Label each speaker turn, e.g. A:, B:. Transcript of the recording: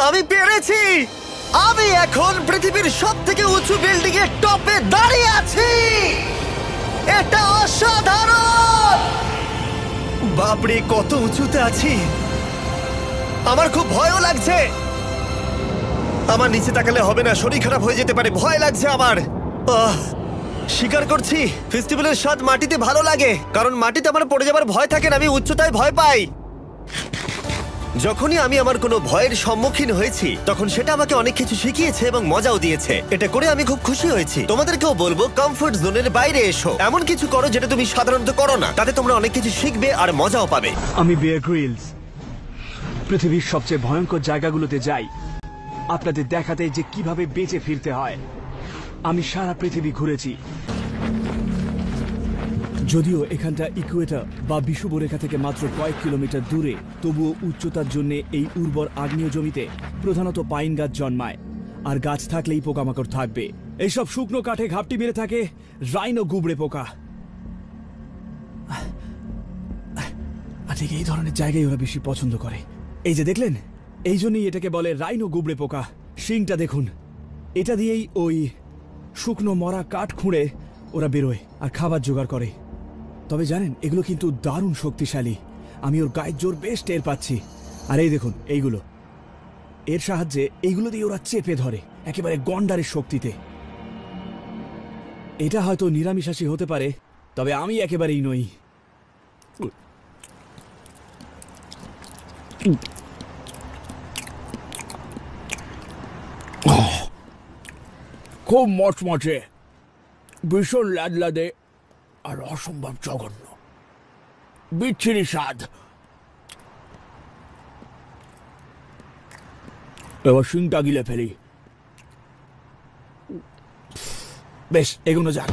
A: আমি পেরেছি! আমি এখন পৃথিবীর সবথেকে উঁচু বিল্ডিং এর টপে দাঁড়িয়ে আছি! এটা অসাধারণ! বাপরে, কত উঁচুতে আছি! আমার খুব ভয়ও লাগছে। আমার নিচে তাকালে হবে না, শরীর খারাপ হয়ে যেতে পারে, ভয় লাগছে আমার। স্বীকার করছি, ফেস্টিভ্যালের স্বাদ মাটিতে ভালো লাগে, কারণ মাটিতে আমার পড়ে যাবার ভয় থাকে না, আমি উচ্চতায় ভয় পাই। যখনই আমি আমার কোনো ভয়ের সম্মুখীন হয়েছি, তখন সেটা আমাকে অনেক কিছু শিখিয়েছে এবং মজাও দিয়েছে। এটা করে আমি খুব খুশি হয়েছি। তোমাদেরকেও বলবো, কমফোর্ট জোনের বাইরে এসো, এমন কিছু করো যেটা তুমি সাধারণত করো না, তাতে তোমরা অনেক কিছু শিখবে আর মজাও পাবে।
B: আমি বিয়ার গ্রিলস, পৃথিবীর সবচেয়ে ভয়ঙ্কর জায়গাগুলোতে যাই আপনাদের দেখাতে যে কিভাবে বেঁচে ফিরতে হয়। আমি সারা পৃথিবী ঘুরেছি। যদিও এখানটা ইকুয়েটর বা বিষুবরেখা থেকে মাত্র কয়েক কিলোমিটার দূরে, তবুও উচ্চতার জন্য এই উর্বর আগ্নেয় জমিতে প্রধানত পাইন গাছ জন্মায়, আর গাছ থাকলেই পোকামাকড় থাকবে। এইসব শুকনো কাঠে ঘাপটি মেরে থাকে রাইনো গুবড়ে পোকা। আর ঠিক এই ধরনের জায়গায় ওরা বেশি পছন্দ করে। এই যে দেখলেন, এই জন্যই এটাকে বলে রাইনো গুবড়ে পোকা। শিংটা দেখুন, এটা দিয়েই ওই শুকনো মরা কাঠ খুঁড়ে ওরা বেরোয় আর খাবার জোগাড় করে। তবে জানেন, এগুলো কিন্তু দারুণ শক্তিশালী। আমি ওর গায়ের জোর বেশ টের পাচ্ছি। আর এই দেখুন, এইগুলো, এর সাহায্যে এইগুলো দিয়ে ওরা চেপে ধরে একেবারে গন্ডারের শক্তিতে। এটা হয়তো নিরামিষাশী হতে পারে, তবে আমি একেবারেই নই। খুব মচমচে, ভীষণ লাদলাদে আর অসম্ভব জঘন্য, বিচ্ছিরি স্বাদ। এবার শিংটা গিলে ফেলি। বেশ, এগুলো যাক।